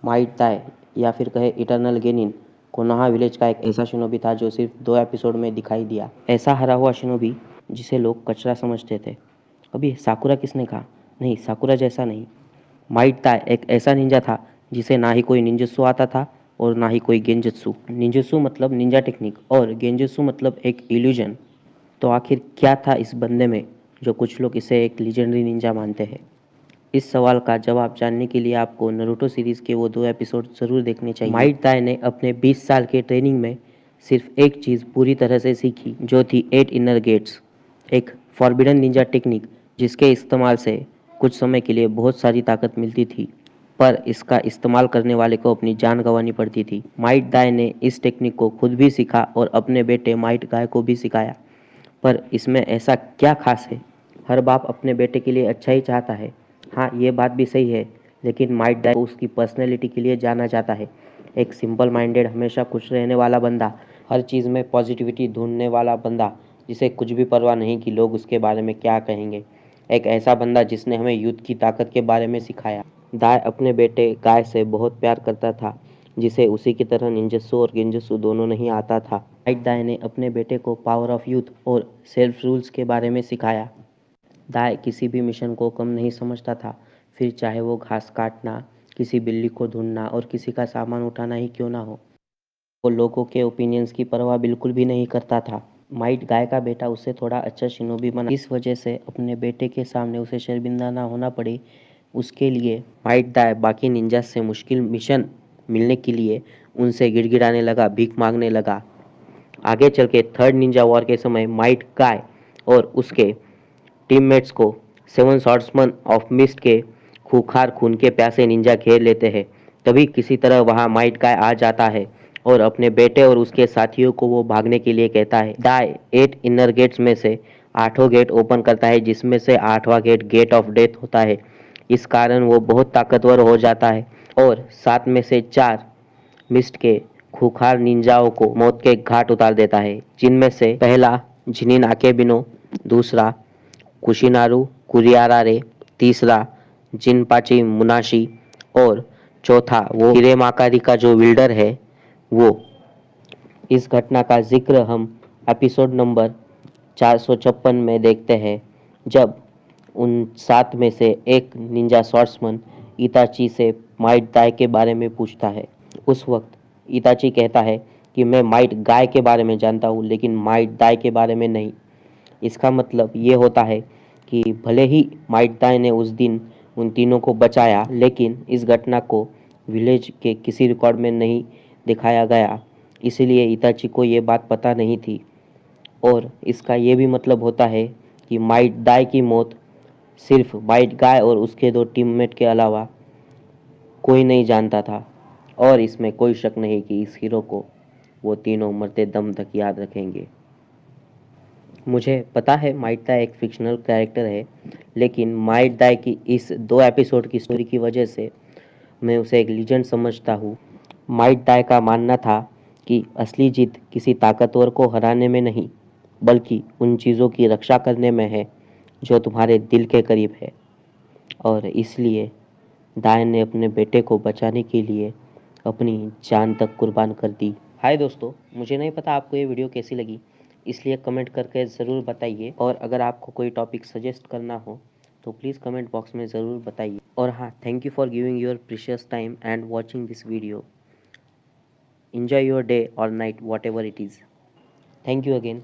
Might ताय या फिर कहे इटर्नल गेनिन कोनोहा विलेज का एक ऐसा शिनोबी था जो सिर्फ 2 एपिसोड में दिखाई दिया। ऐसा हरा हुआ शिनोबी जिसे लोग कचरा समझते थे। अभी साकुरा किसने कहा? नहीं, साकुरा जैसा नहीं। माइट ताय एक ऐसा निंजा था जिसे ना ही कोई निंजुत्सु आता था और ना ही कोई गेंजुत्सु। निंजुत्सु मतलब निंजा टेक्निक और गेंजुत्सु मतलब एक इल्यूजन। तो आखिर क्या था इस बंदे में जो कुछ लोग इसे एक लीजेंडरी निंजा मानते हैं? इस सवाल का जवाब जानने के लिए आपको नारुतो सीरीज़ के वो 2 एपिसोड ज़रूर देखने चाहिए। माइट ताय ने अपने 20 साल के ट्रेनिंग में सिर्फ एक चीज़ पूरी तरह से सीखी, जो थी 8 इनर गेट्स, एक फॉरबिडन निंजा टेक्निक जिसके इस्तेमाल से कुछ समय के लिए बहुत सारी ताकत मिलती थी, पर इसका इस्तेमाल करने वाले को अपनी जान गंवानी पड़ती थी। माइट ताय ने इस टेक्निक को खुद भी सीखा और अपने बेटे माइट गाय को भी सिखाया। पर इसमें ऐसा क्या खास है? हर बाप अपने बेटे के लिए अच्छा ही चाहता है। हाँ, ये बात भी सही है, लेकिन माइट डाय को उसकी पर्सनैलिटी के लिए जाना जाता है। एक सिंपल माइंडेड, हमेशा खुश रहने वाला बंदा, हर चीज़ में पॉजिटिविटी ढूंढने वाला बंदा, जिसे कुछ भी परवाह नहीं कि लोग उसके बारे में क्या कहेंगे। एक ऐसा बंदा जिसने हमें युद्ध की ताकत के बारे में सिखाया। दाय अपने बेटे गाय से बहुत प्यार करता था, जिसे उसी की तरह निंजस्सु और गेंजुत्सु दोनों नहीं आता था। माइट दाय ने अपने बेटे को पावर ऑफ यूथ और सेल्फ रूल्स के बारे में सिखाया। दाय किसी भी मिशन को कम नहीं समझता था, फिर चाहे वो घास काटना, किसी बिल्ली को ढूंढना और किसी का सामान उठाना ही क्यों ना हो। वो लोगों के ओपिनियंस की परवाह बिल्कुल भी नहीं करता था। माइट गाय का बेटा उससे थोड़ा अच्छा शिनोबी बना, इस वजह से अपने बेटे के सामने उसे शर्मिंदा ना होना पड़े, उसके लिए माइट दाय बाकी निंजा से मुश्किल मिशन मिलने के लिए उनसे गिड़गिड़ाने लगा, भीख मांगने लगा। आगे चल के थर्ड निंजा वॉर के समय माइट गाय और उसके टीममेट्स को सेवन स्वॉर्ड्समैन ऑफ मिस्ट के खूंखार खून के प्यासे निंजा घेर लेते हैं। तभी किसी तरह वहां माइट गाय आ जाता है और अपने बेटे और उसके साथियों को वो भागने के लिए कहता है। दाय 8 इनर गेट्स में से 8 गेट ओपन करता है, जिसमें से 8वां गेट गेट ऑफ डेथ होता है। इस कारण वो बहुत ताकतवर हो जाता है और 7 में से 4 मिस्ट के खूंखार निंजाओं को मौत के घाट उतार देता है, जिनमें से पहला जिनिन आकेबिनो, दूसरा कुशिनारू कुरियारारे, तीसरा जिनपाची मुनाशी और चौथा वो हिरेमाकारी का जो विल्डर है वो। इस घटना का जिक्र हम एपिसोड नंबर 456 में देखते हैं, जब उन 7 में से एक निंजा स्वॉर्ड्समैन इताची से माइट दाय के बारे में पूछता है। उस वक्त इताची कहता है कि मैं माइट गाय के बारे में जानता हूँ, लेकिन माइट दाय के बारे में नहीं। इसका मतलब ये होता है कि भले ही माइट दाय ने उस दिन उन तीनों को बचाया, लेकिन इस घटना को विलेज के किसी रिकॉर्ड में नहीं दिखाया गया, इसलिए इताची को ये बात पता नहीं थी। और इसका ये भी मतलब होता है कि माइट दाय की मौत सिर्फ माइट गाय और उसके 2 टीममेट के अलावा कोई नहीं जानता था, और इसमें कोई शक नहीं कि इस हीरो को वो तीनों मरते दम तक याद रखेंगे। मुझे पता है माइट दाय एक फिक्शनल कैरेक्टर है, लेकिन माइट दाय की इस 2 एपिसोड की स्टोरी की वजह से मैं उसे एक लीजेंड समझता हूँ। माइट दाय का मानना था कि असली जीत किसी ताकतवर को हराने में नहीं, बल्कि उन चीज़ों की रक्षा करने में है जो तुम्हारे दिल के करीब है। और इसलिए दाय ने अपने बेटे को बचाने के लिए अपनी जान तक कुर्बान कर दी। हाय दोस्तों, मुझे नहीं पता आपको ये वीडियो कैसी लगी, इसलिए कमेंट करके ज़रूर बताइए। और अगर आपको कोई टॉपिक सजेस्ट करना हो तो प्लीज़ कमेंट बॉक्स में ज़रूर बताइए। और हाँ, thank you for giving your precious time and watching this video. Enjoy your day or night, whatever it is. Thank you again.